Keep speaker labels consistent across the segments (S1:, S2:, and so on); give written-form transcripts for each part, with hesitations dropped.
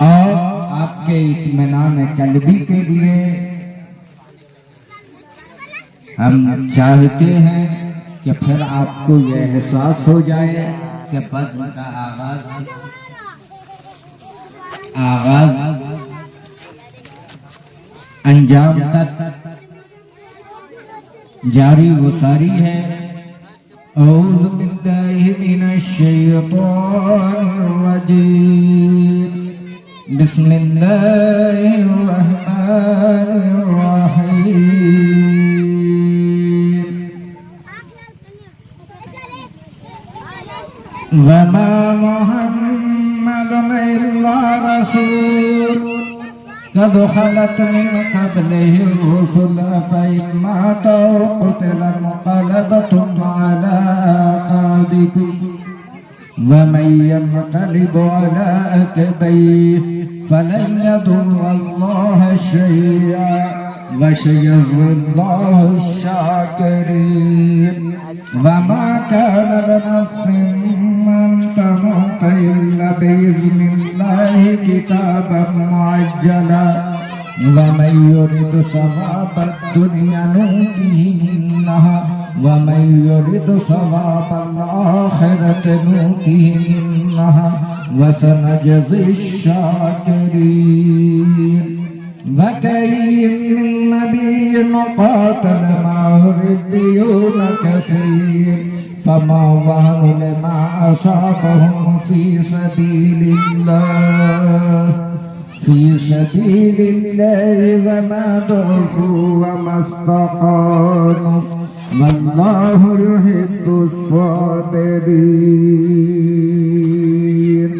S1: اور آپ کے اطمینان قلبی کے لیے ہم چاہتے ہیں کہ پھر آپ کو یہ احساس ہو جائے کہ بزم کا آغاز انجام تک جاری و ساری ہے۔ اعوذ باللہ من الشیطان الرجیم، بسم اللہ الرحمن الرحیم۔ وما محمد الا رسول قد خلت من قبله الرسل فإن مات أو قتل انقلبتم على أعقابكم ومن ينقلب على عقبيه فلن يضر الله شيئا وسيجزي الله الشاكرين۔ وما كان لنفس أن تموت إلا بإذن الله كتابا معجلا ومن يرد ثواب الدنيا نؤته منها ومن يرد ثواب الآخرة نؤته منها وسنجزي الشاكرين۔ وكأين من نبي قاتل معه ربيون كثير فما وهنوا لما أصابهم في سبيل الله وما ضعفوا وما استقاموا والله يحب الصابرين۔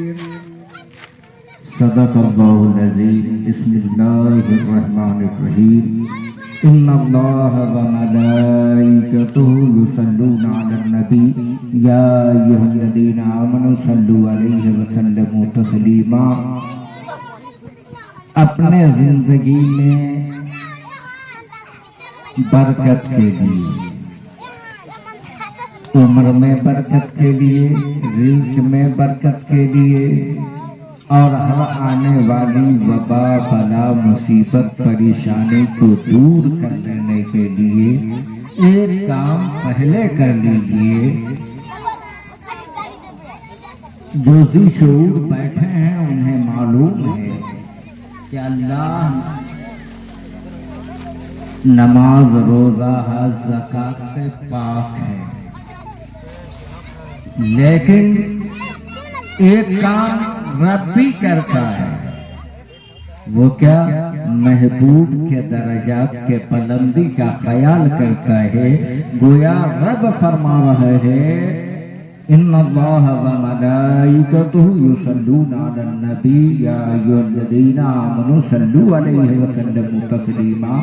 S1: صدق اللہ العظیم۔ بسم اللہ الرحمن الرحیم۔ ان اللہ وملائکتہ یصلون علی النبی یا ایھا الذین آمنوا صلوا علیہ وسلموا تسلیما۔ اپنے زندگی میں برکت کے لیے، عمر میں برکت کے لیے، رزق میں برکت کے لیے اور ہر آنے والی وبا بلا مصیبت پریشانی کو دور کر لینے کے لیے ایک کام پہلے کر لیجئے۔ جو ذی شعور بیٹھے ہیں انہیں معلوم ہے کہ اللہ نماز روزہ حج زکات سے پاک ہے، لیکن ایک کام رب بھی کرتا ہے، وہ کیا؟ محبوب کے درجات کے بلندی کا خیال کرتا ہے۔ گویا رب فرما رہے ہیں ان اللہ وملائکتہ یصلون علی النبی یا ایھا الذین آمنوا صلوا علیہ وسلموا تسلیما۔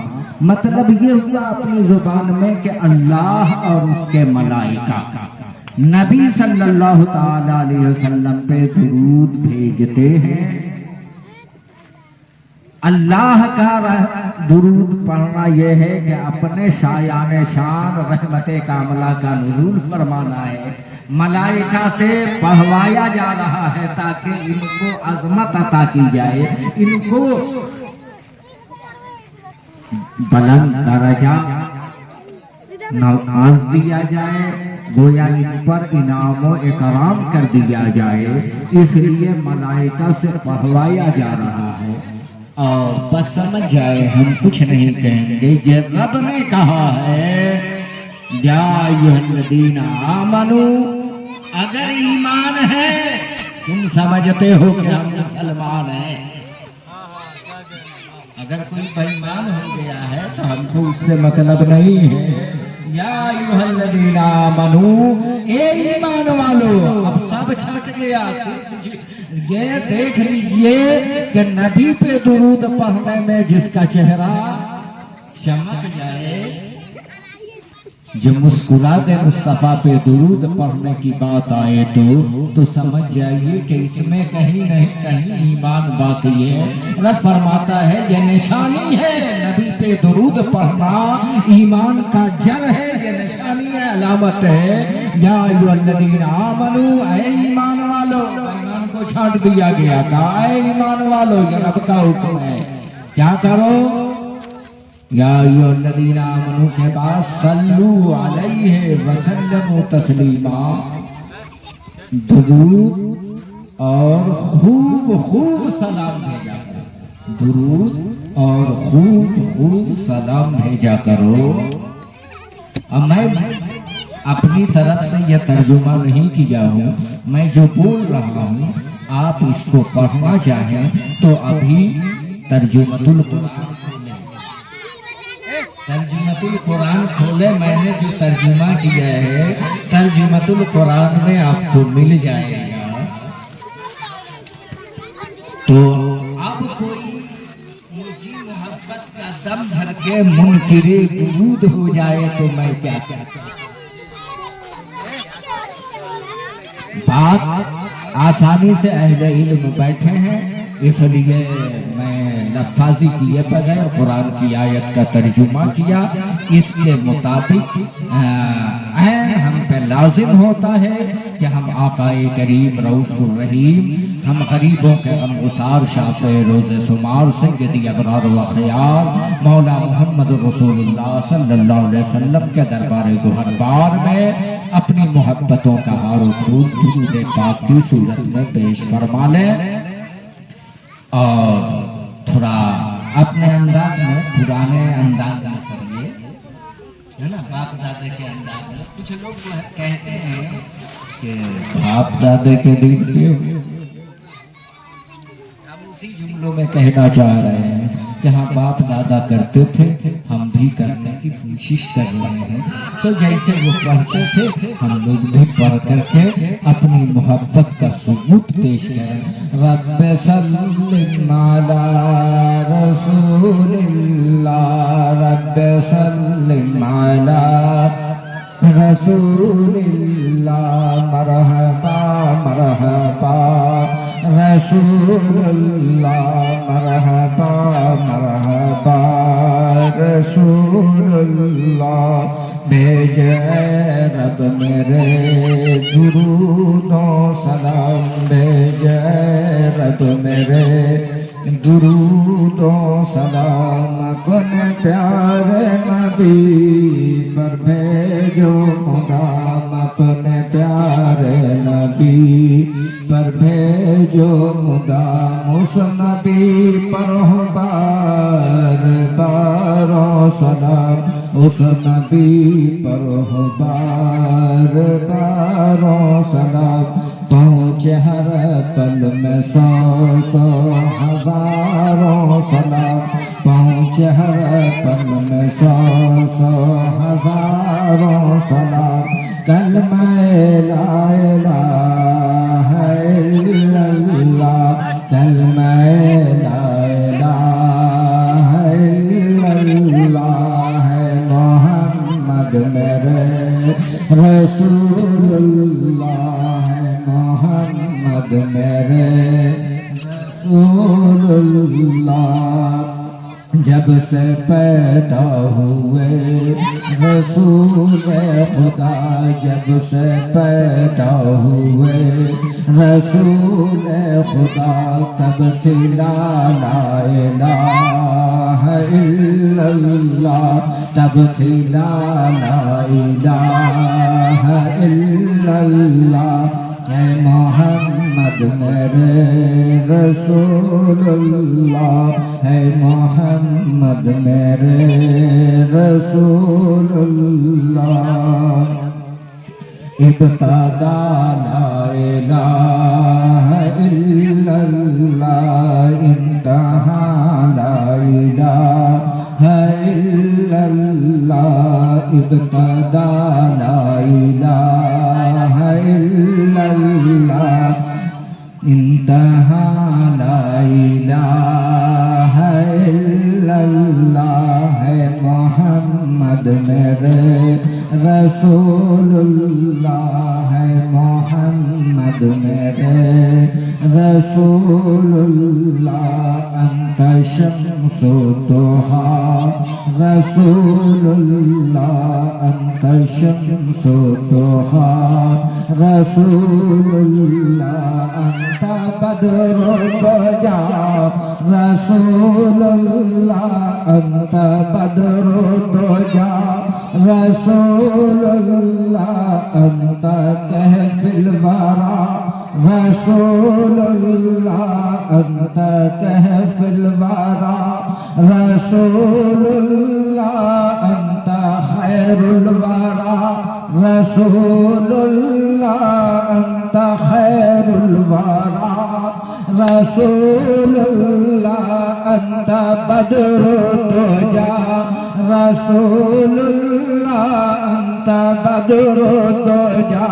S1: مطلب یہ ہوا اپنی زبان میں کہ اللہ اور اس کے ملائکہ نبی صلی اللہ تعالی علیہ وسلم پہ درود بھیجتے ہیں۔ اللہ کا درود پڑھنا یہ ہے کہ اپنے شایان شان رحمت کاملہ کا نزول فرمانا ہے، ملائکہ سے پڑھوایا جا رہا ہے تاکہ ان کو عظمت عطا کی جائے، ان کو بلند درجہ نواز دیا جائے، گویا ان پر انعام و اکرام کر دیا جائے، اس لیے ملائکہ سے پڑھوایا جا رہا ہے۔ اور بس سمجھ جائے، ہم کچھ نہیں کہیں گے، یہ رب نے کہا ہے یا ایھا الذین آمنو۔ اگر ایمان ہے، تم سمجھتے ہو کہ ہم مسلمان ہیں، اگر کوئی بےایمان ہو گیا ہے تو ہم کو اس سے مطلب نہیں ہے۔ یا ایھا الذین آمنو، اے ایمان والو، اب سب چھٹ گیا، یہ دیکھ لیجئے کہ نبی پہ درود پڑھنے میں جس کا چہرہ چمک جائے، جب مسکرات مصطفیٰ پہ درود پڑھنے کی بات آئے تو سمجھ جائیے کہ اس میں کہیں نہیں کہیں ایمان باقی ہے۔ رب فرماتا ہے یہ نشانی ہے، نبی پہ درود پڑھنا ایمان کا جر ہے، یہ نشانی ہے، علامت ہے۔ یا ایھا الذین آمنو، اے ایمان والو، ایمان کو چھانٹ دیا گیا تھا۔ اے ایمان والو، یہ رب کا حکم ہے، کیا کرو؟ یا ایھا الذین آمنوا کے بعد صلو علیہ وسلموا تسلیما، درود اور خوب خوب سلام بھیجا کرو، درود اور خوب خوب سلام بھیجا کرو۔ اب میں اپنی طرف سے یہ ترجمہ نہیں کیا ہوں، میں جو بول رہا ہوں آپ اس کو پڑھنا چاہیں تو ابھی ترجمۃ القرآن کھولیں، ترجمۃ القرآن کھولے، میں نے جو ترجمہ کیا ہے ترجمۃ القرآن میں آپ کو مل جائے گا۔ تو اب کوئی مجھے محبت کا دم بھر کے منکر درود ہو جائے تو میں کیا کہتا ہوں؟ بات آسانی سے اہل علم بیٹھے ہیں، اس لیے میں لفاظی کیے بغیر قرآن کی آیت کا ترجمہ کیا۔ اس کے مطابق ہم پہ لازم ہوتا ہے کہ ہم آقا کریم رؤوف الرحیم، ہم غریبوں کے غمگسار شافع روز شمار سیدی ابرار و اخیار مولا محمد رسول اللہ صلی اللہ علیہ وسلم کے دربار گوہر بار میں اپنی محبتوں کا ہار و پھول درود پاک کی صورت میں پیش فرما لیں، اور تھوڑا اپنے انداز میں پرانے انداز میں کریے، ہے نا، باپ دادے کے انداز میں۔ کچھ لوگ کہتے ہیں کہ باپ دادے کے دل کے، ہم اسی جملوں میں کہنا چاہ رہے ہیں کہ ہاں باپ دادا کرتے تھے، ہم بھی کرنے کی کوشش کر رہے ہیں، تو جیسے وہ پڑھتے تھے ہم لوگ بھی پڑھ کر کے اپنی محبت کا ثبوت پیش کریں۔ رب سلم علی رسول اللہ، رب سلم علی رسول اللہ، مرحبا مرحبا رسول اللہ، مرحبا مرحبا رسول اللہ، بھیجے رب میرے درود و سلام، بھیجے رب میرے درود و سلام، اپنے پیارے نبی پر بھیجو مدام، اپنے پیارے نبی پر بھیجو مدام، اس نبی پر ہو بار بار سلام، اس نبی پر ہو بار بار سلام، پہنچے ہر پل میں سو سو ہزاروں سلام، پہنچے ہر پل میں سو سو ہزاروں سلام، کلمہ لا الہ الا اللہ، کلمہ لا الہ الا اللہ ہے محمد میرے رسول اللہ، ہے محمد میرے رسول اللہ، جب سے پیدا ہوئے رسول خدا، جب سے پیدا ہوئے رسول خدا، تب سے لا الہ الا اللہ، تب سے لا الہ الا اللہ، اے محمد میرے رسول اللہ، ہے محمد میرے رسول اللہ، ابتدا لا الہ الا اللہ، انتہا لا الہ الا اللہ، ابتدا لا الہ الا اللہ، انتہا لا الہ الا اللہ، ہے محمد میرے رسول اللہ، ہے محمد محمد میرے رسول اللہ انت شمس الضحیٰ رسول اللہ انت شمس الضحیٰ رسول اللہ انت بدر الدجا رسول اللہ انت بدر الدجا رسول اللہ انت کہف الورى رسول اللہ انت کہف الورى رسول اللہ انت خیر الورى رسول اللہ انت خیر الورى رسول اللہ انت بدر الدجا رسول اللہ انت بدر الدجا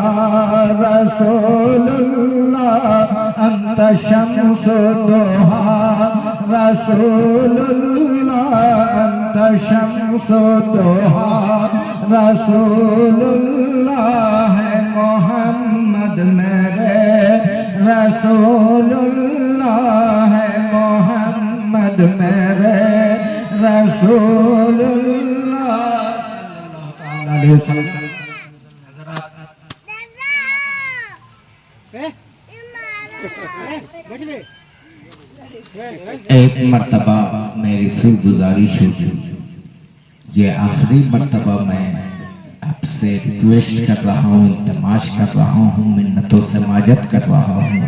S1: رسول اللہ انت شمس الضحیٰ رسول اللہ انت شمس الضحیٰ رسول اللہ ہے محمد میرے رسول اللہ ہے محمد میرے رسول اللہ علیہ وسلم. ایک مرتبہ میری پھر گزارش ہوگی، یہ آخری مرتبہ میں آپ سے ریکویسٹ کر رہا ہوں، التماس کر رہا ہوں، منتوں سے ماجت کر رہا ہوں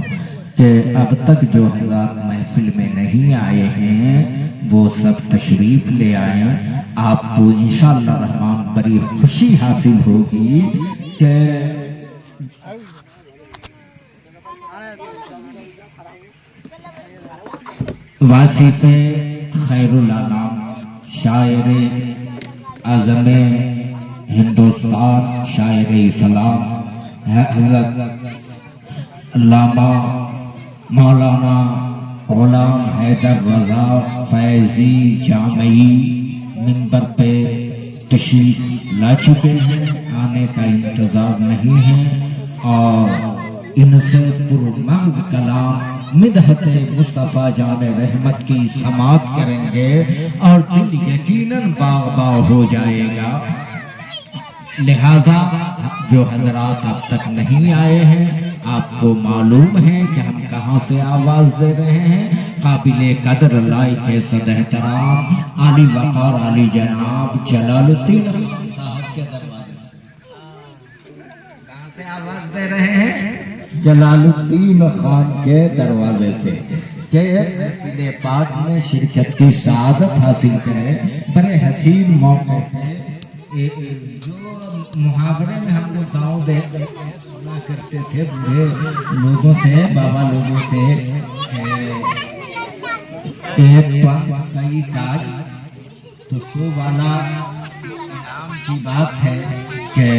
S1: کہ اب تک جو حضرات محفل میں نہیں آئے ہیں وہ سب تشریف لے آئیں. آپ کو انشاءاللہ الرحمن بڑی خوشی حاصل ہوگی کہ واصف خیر الانام شاعر اعظم ہندوستان شاعر اسلام حضرت علامہ مولانا غلام حیدر رضا فیضی جامعی منبر پہ تشریف لا چکے ہیں، آنے کا انتظار نہیں ہے، اور ان سے پرمغز کلام مدحت مصطفیٰ جان رحمت کی سماعت کریں گے اور دل یقیناً باغ باغ ہو جائے گا. لہذا جو حضرات اب تک نہیں آئے ہیں، آپ کو معلوم ہے کہ ہم کہاں سے آواز دے رہے ہیں. قابل قدر لائق صد احترام عالی وقار عالی جناب جلال الدین صاحب کے دروازے. کہاں سے آواز دے رہے ہیں؟ جلال الدین خان کے دروازے سے کہ محفل پاک میں شرکت کی سعادت حاصل کرے. بڑے حسین موقع سے جو محاورے میں ہم لوگ گاؤں دیکھ سنا کرتے تھے بوڑھے لوگوں سے، بابا لوگوں سے، ایک کئی کاج تو سو والا نام کی بات ہے کہ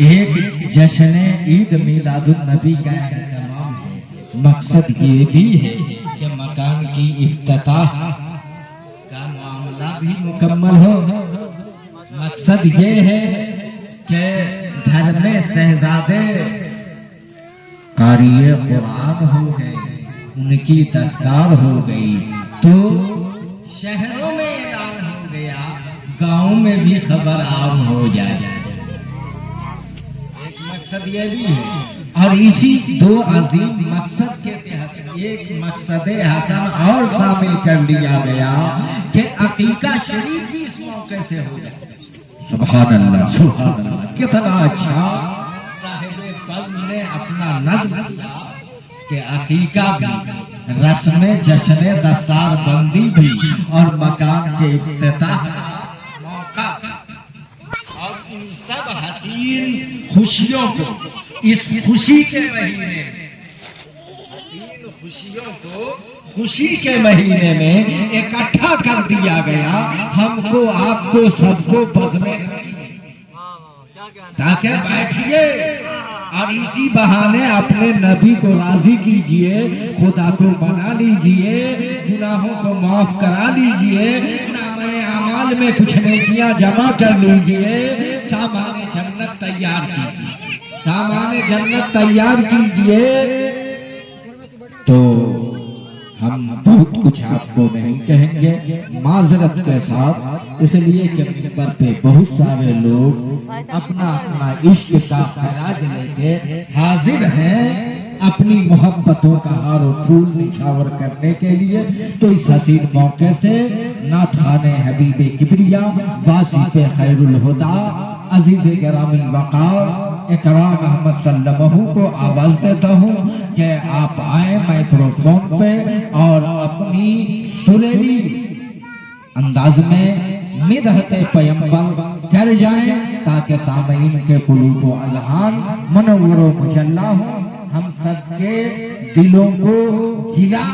S1: ایک جشن عید میلاد النبی کا اہتمام ہے. مقصد یہ بھی ہے کہ مکان کی افتتاح کا معاملہ بھی مکمل ہو. مقصد یہ ہے کہ گھر میں شہزادے قاری قرآن ہو گئے، ان کی دستار ہو گئی تو شہروں میں اعلان ہو گیا، گاؤں میں بھی خبر عام ہو جائے. ایک مقصد یہ بھی ہے، اور اسی دو عظیم مقصد کے تحت ایک مقصد حسن اور شامل کر لیا گیا کہ عقیقہ شریف بھی اس موقع سے ہو جائے. سبحان اللہ سبحان اللہ، کتنا اچھا صاحب فضل نے اپنا نظم کیا کہ عقیقہ بھی، رسم جشن دستار بندی بھی، اور مکان کے افتتاح موقع، اور ان سب حسین خوشیوں کو اس خوشی کے مہینے میں، حسین خوشیوں کو خوشی کے مہینے میں اکٹھا کر دیا گیا. ہم کو آپ کو سب کو بس میں تاکہ بیٹھیے اور اسی بہانے اپنے نبی کو راضی کیجئے، خدا کو بنا لیجئے، گناہوں کو معاف کرا لیجئے، نامہ اعمال میں کچھ نیکیاں جمع کر لیجئے، سامان جنت تیار کیجئے. سامان جنت تیار کیجئے. تو ہم بہت کچھ آپ کو نہیں کہیں گے معذرت کے ساتھ، اس لیے کہ منبر پہ بہت سارے لوگ اپنا اپنا عشق کا خراج لے کے حاضر ہیں اپنی محبتوں کا ہار و پھول نچھاور کرنے کے لیے. تو اس حسین موقع سے نعت خوان حبیب کبریا واصف خیر الہدا عزیز گرامی وقار اکرام احمد سلمہ کو آواز دیتا ہوں کہ آپ آئیں مائکروفون پہ اور اپنی سریلی انداز میں مدحت پیمبر کر جائیں تاکہ سامعین کے قلوب و اذہان منور و مجلہ ہوں. ہم سب کے دلوں کو جلا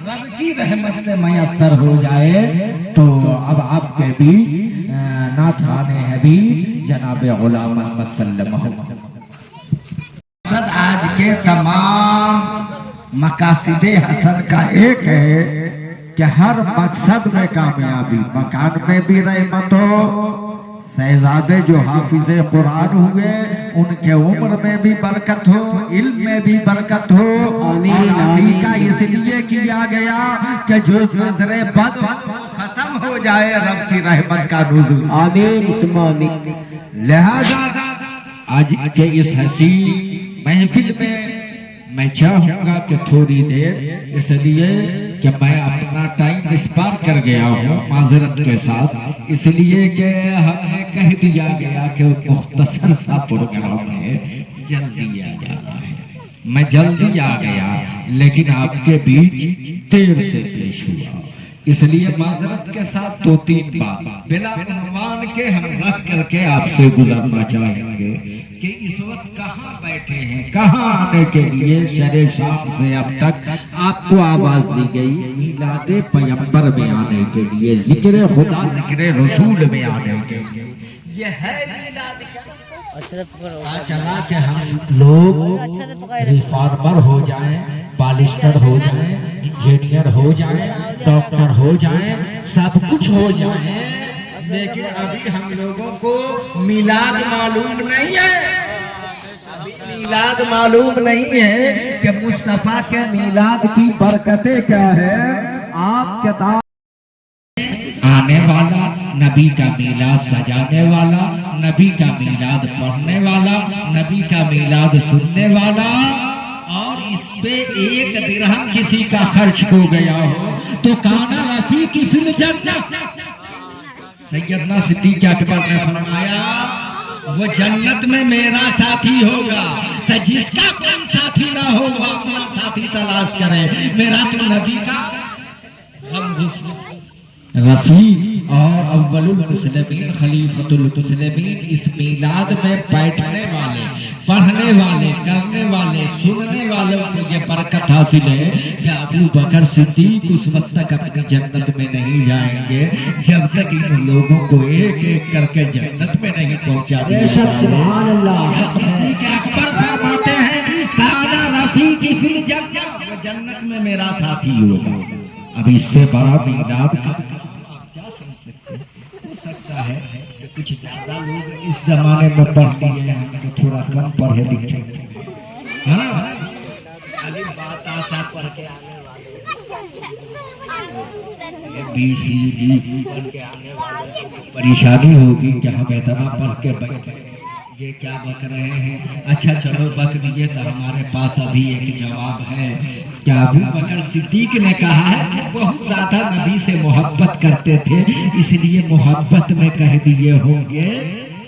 S1: رب کی رحمت سے میسر ہو جائے. تو اب آپ کے بیچ نعت خوان حبیب جناب غلام محمد سلمہ. آج کے تمام مقاصد حسن کا ایک ہے کہ ہر مقصد میں کامیابی، مکان میں بھی رحمت ہو. شہزادے جو حافظ قرآن ہوئے ان کے عمر میں بھی برکت ہو، علم میں بھی برکت ہو. اور ابھی کا اس لیے کیا گیا کہ جو نظر بد ختم ہو جائے رب کی رحمت کا نزول. آمین. لہذا آج کے اس حسین محفل میں چاہوں گا کہ تھوڑی دیر، اس لیے کہ میں اپنا ٹائم اسپار کر گیا ہوں معذرت کے ساتھ، اس لیے کہ ہمیں کہہ دیا گیا کہ مختصر سا پروگرام ہے، جلدی آ جانا ہے. میں جلدی آ گیا لیکن آپ کے بیچ دیر سے پیش ہوا، اس لیے معذرت کے ساتھ 2-3 بار بلا عنوان کے ہم رکھ کر کے آپ سے گزارنا چاہیں گے کہ اس وقت کہاں بیٹھے ہیں. کہاں آنے کے لیے شرع شام سے اب تک آپ کو آواز دی گئی میلاد پیمبر میں آنے کے لیے، ذکر خدا ذکر رسول میں آنے کے لیے. یہ ہے میلاد چلا کہ ہم لوگ ریفارمر ہو جائیں، پالسٹر ہو جائیں، انجینئر ہو جائیں، ڈاکٹر ہو جائیں، سب کچھ ہو جائیں، لیکن ابھی ہم لوگوں کو میلاد معلوم نہیں ہے. میلاد معلوم نہیں ہے کہ مصطفیٰ کے میلاد کی برکتیں کیا ہے. آپ کتاب آنے والا، نبی کا میلاد سجانے والا، نبی کا میلاد پڑھنے والا، نبی کا میلاد سننے والا، اور اس پہ 1 درہم کسی کا خرچ ہو گیا ہو تو کانا رفیقی فی الجنہ. سیدنا صدیق اکبر نے فرمایا وہ جنت میں میرا ساتھی ہوگا. تو جس کا کوئی ساتھی نہ ہو وہ اپنا ساتھی تلاش کرے. میرا تو نبی کا ہم رفیق اور اول المسلمین خلیفۃ المسلمین اس میلاد میں بیٹھنے والے، پڑھنے والے، کرنے والے، سننے والوں کو یہ برکت حاصل ہے کہ ابو بکر صدیق اس وقت تک اپنی جنت میں نہیں جائیں گے جب تک ان لوگوں کو ایک ایک کر کے جنت میں نہیں پہنچا دیا. سبحان اللہ. اکبر فرماتے ہیں کانا رفیقی فی الجنہ، وہ جنت میں میرا ساتھی ہوگا. اب اس سے بڑا میلاد کا کیا ہو سکتا ہے؟ کچھ زیادہ لوگ اس زمانے میں پڑھ لیے ہیں تو تھوڑا کم پڑھے لکھے. ہاں ابھی بات آسا پڑھ کے آنے والے بی سی ڈی پڑھ کے آنے والے پریشانی ہوگی کہ ہم اتنا پڑھ کے بیٹھے یہ کیا بک رہے ہیں. اچھا چلو بک دیجیے تو ہمارے پاس ابھی ایک جواب ہے. کیا ابو بکر صدیق نے کہا ہے کہ بہت زیادہ نبی سے محبت کرتے تھے اس لیے محبت میں کہہ دیے ہوں گے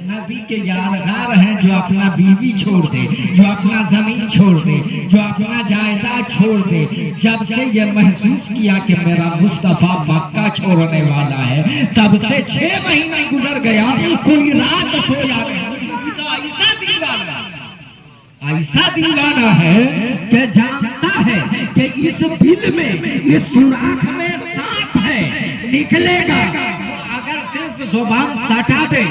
S1: نبی کے یادگار ہیں جو اپنا بیوی چھوڑ دے، جو اپنا زمین چھوڑ دے، جو اپنا جائیداد چھوڑ دے. جب سے یہ محسوس کیا کہ میرا مصطفیٰ مکہ چھوڑنے والا ہے تب سے 6 مہینے گزر گیا کوئی رات سویا نہیں. ایسا دیوانہ ہے کہ جانتا ہے کہ اس بل میں، اس سوراخ میں سانپ ہے، نکلے گا. اگر صرف زبان سٹا دے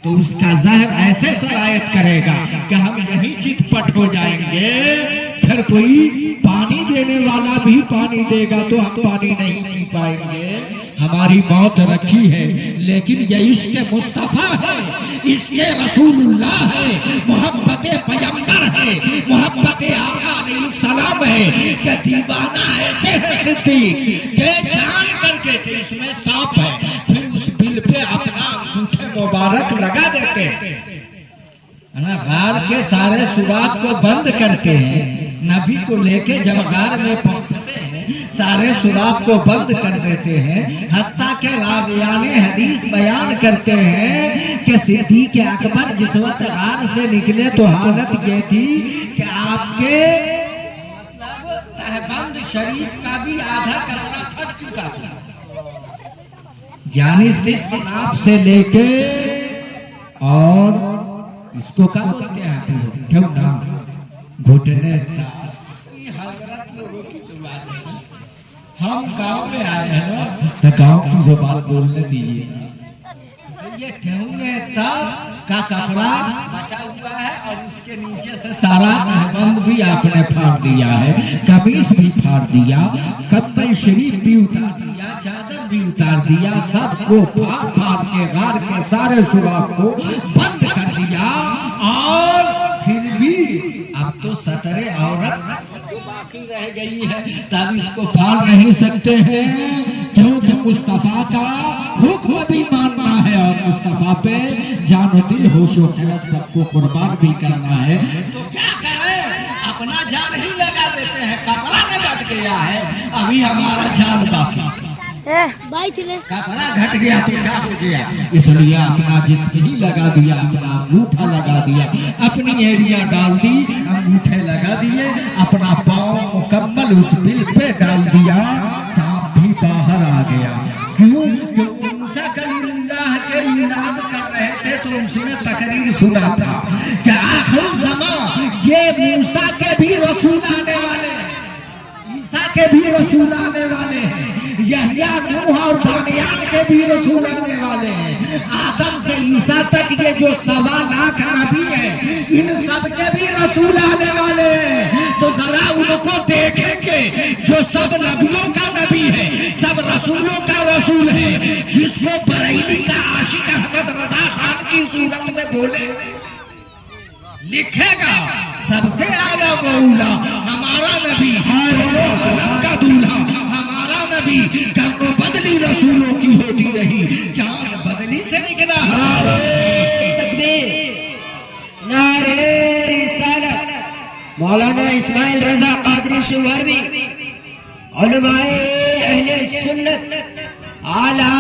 S1: تو اس کا زہر ایسے سرایت کرے گا کہ ہم یہیں چت پٹ ہو جائیں گے. پھر کوئی پانی دے دینے والا بھی پانی دے گا تو ہم پانی نہیں پی پائیں گے، ہماری موت رکھی ہے، لیکن یہ عشق مصطفیٰ ہے، عشق رسول اللہ ہے، محبت پیغمبر ہے، محبت آقا علیہ السلام ہے کہ دیوانہ ایسے ہے صدیق کہ جان کر کے کہ اس میں سانپ ہے پھر اس بل پہ اپنا انگوٹھے مبارک لگا دیتے ہیں، غار کے سارے سوراخ کو بند کرتے ہیں، نبی کو لے کے جب غار میں پہنچتے ہیں سارے سوراخ کو بند کر دیتے ہیں، حتیٰ کہ راویان حدیث بیان کرتے ہیں کہ صدیق اکبر جس وقت غار سے نکلے تو حالت یہ تھی کہ آپ کے تہبند شریف کا بھی آدھا کپڑا پھٹ چکا تھا، یعنی صرف ناپ سے لے کے اور اس کو کیا بولتے ہیں کیوں نام گھٹنے ہم گاؤں میں آئے ہیں نا گاؤں کی زبان بولنے دیجیے، یہ کیوں کا کپڑا بچا ہوا ہے اور اس کے نیچے سے سارا تہبند بھی آپ نے پھاڑ دیا ہے، قمیص بھی پھاڑ دیا، کمبل شریف بھی اتار دیا، چادر بھی اتار دیا، سب کو پھاڑ پھاڑ کے غار کے سارے سوراخ کو بند کر دیا، اور پھر بھی اب تو ستر عورت باقی رہ گئی ہے، تب اس کو پھاڑ نہیں سکتے ہیں کیونکہ مصطفیٰ کا حکم بھی ماننا ہے اور مصطفیٰ پہ جان و دل ہوش و خیرت سب کو قربان بھی کرنا ہے، تو کیا کریں اپنا جان ہی لگا دیتے ہیں، کپڑا نہ گھٹ گیا ہے ابھی ہمارا جان باقی، کپڑا گھٹ گیا تو کیا ہو گیا، اس لیے اپنا جسم ہی لگا دیا، اپنا انگوٹھا لگا دیا، اپنی ایریا ڈال دی، انگوٹھے لگا دیے، اپنا پاؤں مکمل اس بل پہ ڈال دیا، سانپ بھی باہر آ گیا، کیوں کہ موسیٰ کلیم اللہ کے میلاد کر رہے تھے تو اس نے تقریر سنا تھا کہ آخر زمان یہ موسیٰ کے بھی رسول آنے والے ہیں، عیسیٰ کے بھی رسول آنے والے ہیں، یحییٰ نوح اور دانیال کے بھی رسول آنے والے ہیں، آدم سے عیسیٰ تک یہ جو 1.25 لاکھ نبی ہیں ان سب کے بھی رسول آنے والے ہیں، تو ذرا ان کو دیکھیں گے جو سب نبیوں کا نبی ہے، سب رسولوں کا رسول ہے، جس کو بریلی کا عاشق احمد رضا خان کی صورت میں بولے لکھے گا سب سے اعلیٰ و اولیٰ ہمارا نبی اسلام کا دولہا، ہمارا نبی گرم و بدلی رسولوں کی ہوتی رہی، جان بدلی سے نکلا،
S2: تکبیر، نعرہ رسالت، مولانا اسماعیل رضا قادری سوہروی، علماء اہل سنت، اعلیٰ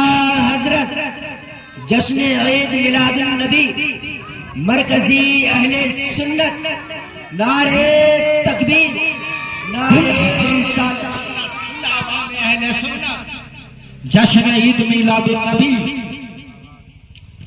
S2: حضرت، جشن عید میلاد النبی، مرکزی اہل سنت، نعرہ تکبیر، نعرہ رسالت،
S1: اہل سنت، جشن عید میلاد النبی،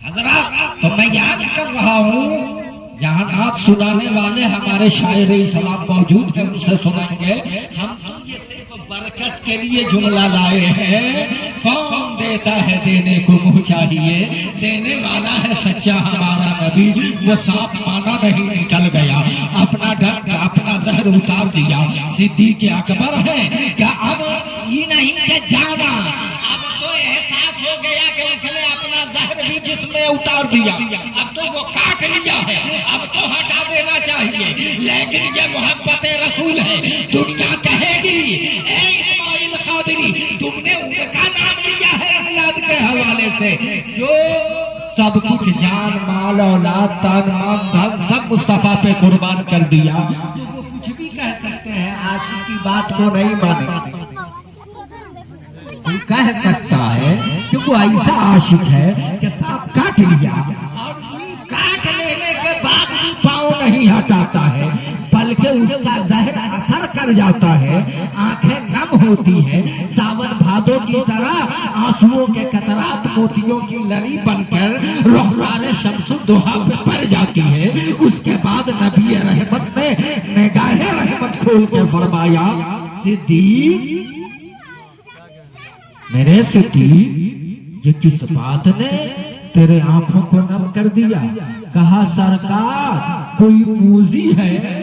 S1: حضرات تو میں یاد کر رہا ہوں یہاں نعت سنانے والے ہمارے شاعر اسلام موجود ہیں، ان سے سنیں گے، ہم تو یہ صرف برکت کے لیے جملہ لائے ہیں، کون دیتا ہے دینے کو منہ چاہیے، دینے والا ہے سچا ہمارا نبی، وہ سانپ مانا نہیں نکل گیا، اپنا ڈنک اپنا زہر اتار دیا، صدیق اکبر ہے کہ اب یہ نہیں کہ جانا، اب تو احساس ہو گیا کہ اس نے اپنا زہر بھی جسم میں اتار دیا، اب تو وہ کاٹ لیا ہے، اب تو ہٹا دینا چاہیے، لیکن یہ محبت رسول ہے، دنیا کہے گی اے اسماعیل قادری تم نے ان کا نام لیا ہے میلاد کے حوالے سے، جو سب کچھ جان مال اولاد تن من دھن سب مصطفیٰ پہ قربان کر دیا، وہ کچھ بھی کہہ سکتے ہیں، عاشق کی بات کو نہیں مانے، کہہ سکتا ہے کہ وہ ایسا عاشق ہے کہ سانپ کاٹ لیا اور کاٹ لینے کے بعد بھی پاؤں نہیں ہٹاتا ہے، بلکہ اس کا زہر اثر کر جاتا ہے، آنکھیں نم ہوتی ہیں، ساون بھادو کی طرح آنسوؤں کے قطرات موتیوں کی لڑی بن کر رخسار شمس الضحیٰ پہ پڑ جاتی ہے، اس کے بعد نبی رحمت نے نگاہ رحمت کھول کے فرمایا صدیق میرے صدیق یہ کس بات نے تیرے آنکھوں کو نم کر دیا، کہا سرکار کوئی موذی ہے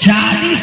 S1: 40